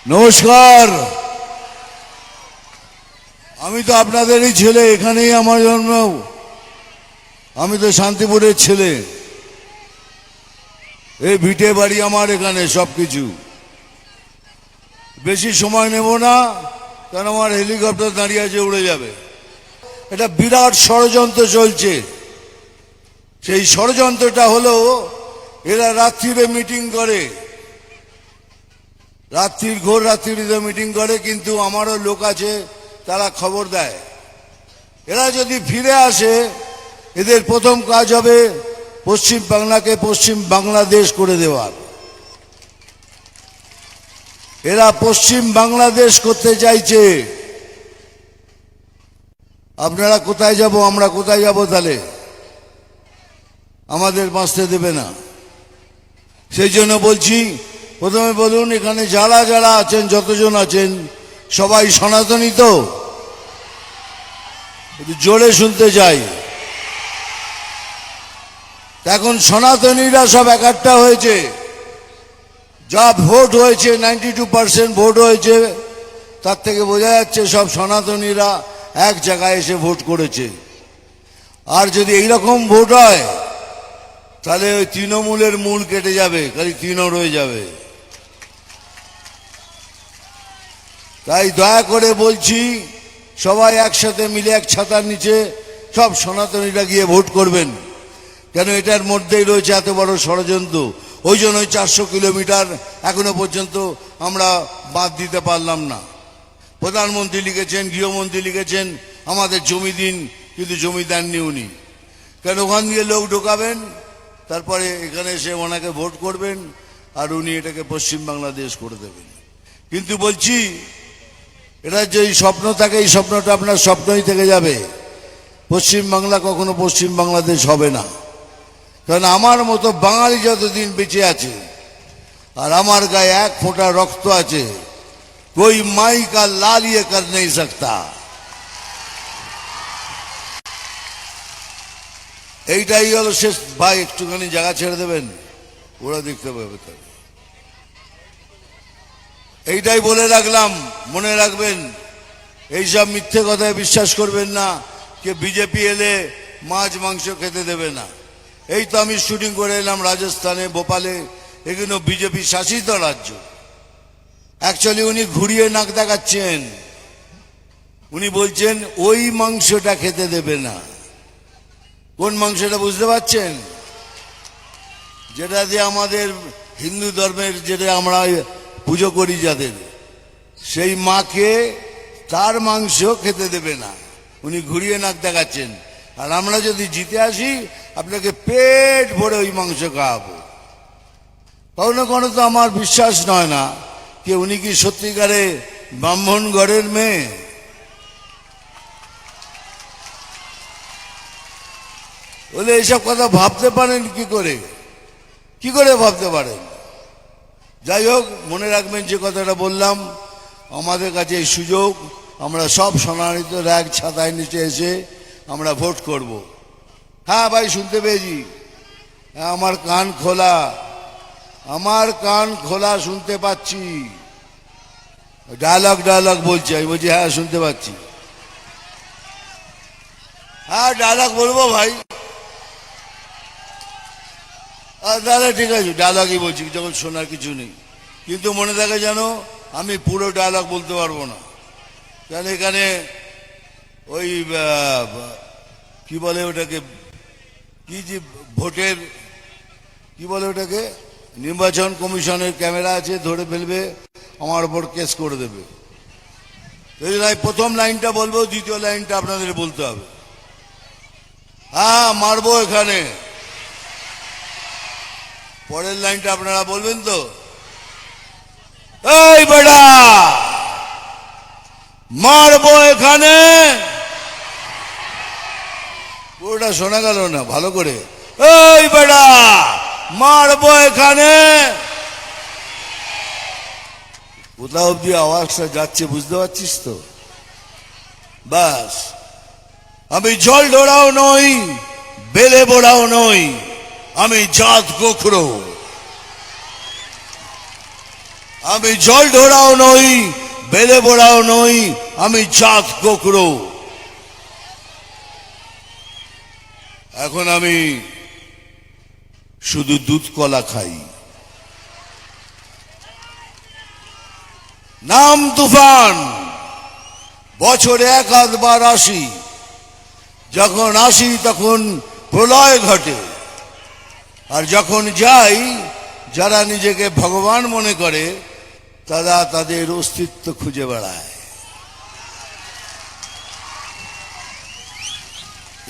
নমস্কার। আমি তো আপনাদেরই ছেলে, এখানেই আমার জন্ম। আমি তো শান্তিপুরের ছেলে। এই ভিটে বাড়ি আমার, এখানে সবকিছু। বেশি সময় নেব না, কারণ আমার হেলিকপ্টার দাঁড়িয়ে আছে, উড়ে যাবে। এটা বিরাট ষড়যন্ত্র চলছে। সেই ষড়যন্ত্রটা হলো, এরা রাত্রিরে মিটিং করে, ঘোর রাত্রিতে মিটিং করে, কিন্তু আমারও লোক আছে, তারা খবর দেয়। এরা যদি ফিরে আসে, এদের প্রথম কাজ হবে পশ্চিম বাংলাকে পশ্চিম বাংলাদেশ করে দেওয়ার। এরা পশ্চিম বাংলাদেশ করতে চাইছে। আপনারা কোথায় যাব, আমরা কোথায় যাব? তাহলে আমাদের বাঁচতে দেবে না। সেই জন্য বলছি, প্রথমে বলুন, এখানে যারা যারা আছেন, যতজন আছেন, সবাই সনাতনী তো? জোরে শুনতে চাই। এখন সনাতনীরা সব একাট্টা হয়েছে। যা ভোট হয়েছে, 92% ভোট হয়েছে, তার থেকে বোঝা যাচ্ছে সব সনাতনীরা এক জায়গায় এসে ভোট করেছে। আর যদি এইরকম ভোট হয়, তাহলে ওই তৃণমূলের মূল কেটে যাবে, খালি তৃণ রয়ে যাবে। তাই দয়া করে বলছি, সবাই একসাথে মিলে এক ছাতার নিচে সব সনাতনীরা গিয়ে ভোট করবেন। কেন এটার মধ্যেই রয়েছে এত বড় ষড়যন্ত্র। ওই জন্যই 400 কিলোমিটার এখনো পর্যন্ত আমরা বাদ দিতে পারলাম না। প্রধানমন্ত্রী লিখেছেন, গৃহমন্ত্রী লিখেছেন আমাদের জমি দিন, কিন্তু জমি দেননি উনি। কেন ওখান দিয়ে লোক ঢোকাবেন, তারপরে এখানে এসে ওনাকে ভোট করবেন, আর উনি এটাকে পশ্চিম বাংলাদেশ করে দেবেন। কিন্তু বলছি, এটা যে স্বপ্ন থাকে, এই স্বপ্নটা আপনার স্বপ্নই থেকে যাবে। পশ্চিম বাংলা কখনো পশ্চিম বাংলাদেশ হবে না। কারণ আমার মতো বাঙালি যতদিন বেঁচে আছে, আর আমার গায়ে এক ফোঁটা রক্ত আছে, कोई माई का लाल ये कर नहीं सकता। এইটাই হলো শেষ। ভাই একটুখানি জায়গা ছেড়ে দেবেন, ওরা দেখতে পাবে। এইটাই বলে রাখলাম, মনে রাখবেন। এইসব মিথ্যে কথায় বিশ্বাস করবেন না যে বিজেপি এলে মাছ মাংস খেতে দেবে না। এই তো আমি শুটিং করে এলাম রাজস্থানে, ভোপালে, এগুলো বিজেপি শাসিত রাজ্য। অ্যাকচুয়ালি উনি ঘুরিয়ে নাক দেখাচ্ছেন। উনি বলছেন ওই মাংসটা খেতে দেবে না। কোন মাংসটা বুঝতে পারছেন? যেটা দিয়ে আমাদের হিন্দু ধর্মের, যেটা আমরা পুজো করি যাদের, সেই মাকে তার মাংস খেতে দেবে না। উনি ঘুরিয়ে নাক দেখাচ্ছেন। আর আমরা যদি জিতে আসি, আপনাকে পেট ভরে ওই মাংস খাওয়াবো। কখনো কোনো তো আমার বিশ্বাস নয় না যে উনি কি সত্যিকারে ব্রাহ্মণ ঘরের মেয়ে। বলে এইসব কথা ভাবতে পারেন কি করে ভাবতে পারেন? যাই হোক, মনে রাখবেন যে কথাটা বললাম, আমাদের কাছে এই সুযোগ, আমরা সব সনাতনীরা এক ছাতায় নিচে এসে আমরা ভোট করব। হ্যাঁ ভাই, শুনতে পেয়েছি, আমার কান খোলা, আমার কান খোলা, শুনতে পাচ্ছি। ডায়লগ বলছি। আমি বলছি হ্যাঁ শুনতে পাচ্ছি। হ্যাঁ ডায়লগ বলবো ভাই। তাহলে ঠিক আছে, ডায়লগই বলছি, যখন শোনার কিছু নেই। কিন্তু মনে থাকে যেন আমি পুরো ডায়লগ বলতে পারবো না। কারণ এখানে ওই কি বলে ওটাকে, কি যে ভোটের কি বলে ওটাকে, নির্বাচন কমিশনের ক্যামেরা আছে, ধরে ফেলবে, আমার উপর কেস করে দেবে। প্রথম লাইনটা বলবো, দ্বিতীয় লাইনটা আপনাদের বলতে হবে। হ্যাঁ মারবো এখানে। পরের লাইনটা আপনারা বলবেন তো? এই বেটা মারবো এখানে। পুরোটা শোনা গেল না ভালো করে। এই বেটা মারবো এখানে। কোথাও অব্দি আওয়াজটা যাচ্ছে, বুঝতে পারছিস তো? বাস। আমি জল ডোরাও নই, বেলে বোড়াও নই, আমি জাত গোখরো। আমি জল ঢোড়াও নই, বেলে বোড়াও নই, আমি জাত কোকড়ো। এখন আমি শুধু দুধ কলা খাই। নাম তুফান, বছরে এক আধবার আসি, যখন আসি তখন প্রলয় ঘটে, আর যখন যাই যারা নিজেকে ভগবান মনে করে তারা তাদের অস্তিত্ব খুঁজে বেড়ায়।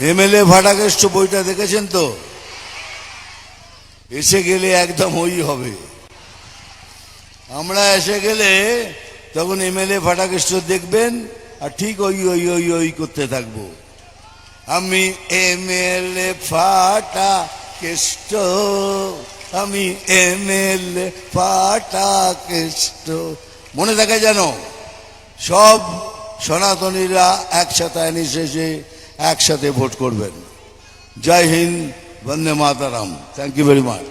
এমএলএ ভাটাকেষ্ট বইটা দেখেছেন তো? এসে গেলে একদম ওই হবে। আমরা এসে গেলে তখন এমএলএ ভাটাকেষ্ট দেখবেন আর ঠিক ওই ওই ওই ওই করতে থাকবো। আমি এমএলএ ফাটাকেষ্ট, আমি এমএলএ ফাটাকেষ্ট। মনে থাকে যেন সব সনাতনীরা একসাথে নিঃশেষে একসাথে ভোট করবেন। জয় হিন্দ, বন্দে মাতারাম। Thank you very much.